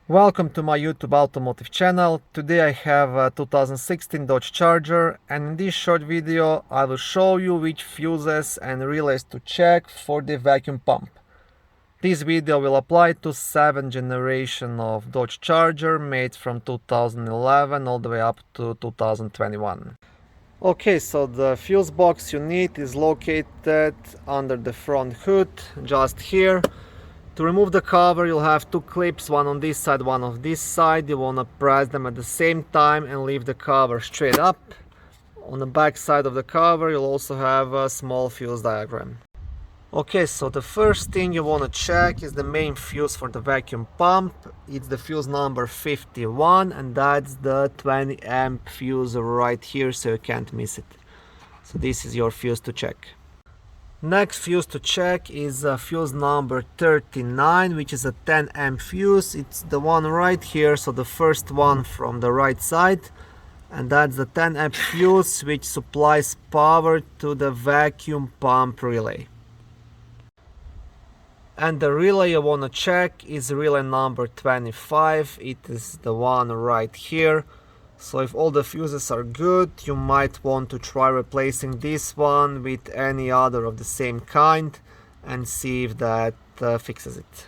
Welcome to my YouTube automotive channel. Today I have a 2016 Dodge Charger, and in this short video I will show you which fuses and relays to check for the vacuum pump. This video will apply to 7th generation of Dodge Charger made from 2011 all the way up to 2021. Okay, so the fuse box you need is located under the front hood, just here. To remove the cover, you'll have two clips, one on this side, one on this side. You want to press them at the same time and leave the cover straight up. On the back side of the cover, you'll also have a small fuse diagram. Okay, so the first thing you want to check is the main fuse for the vacuum pump. It's the fuse number 51, and that's the 20 amp fuse right here, so you can't miss it. So this is your fuse to check. Next fuse to check is fuse number 39, which is a 10 amp fuse. It's the one right here, so the first one from the right side, and that's the 10 amp fuse which supplies power to the vacuum pump relay. And the relay you want to check is relay number 25. It is the one right here. So if all the fuses are good, you might want to try replacing this one with any other of the same kind and see if that fixes it.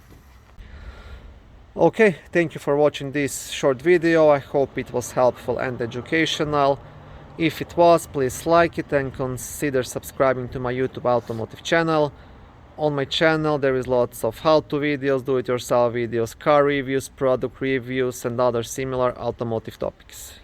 Okay, thank you for watching this short video. I hope it was helpful and educational. If it was, please like it and consider subscribing to my YouTube automotive channel. On my channel there is lots of how-to videos, do-it-yourself videos, car reviews, product reviews and other similar automotive topics.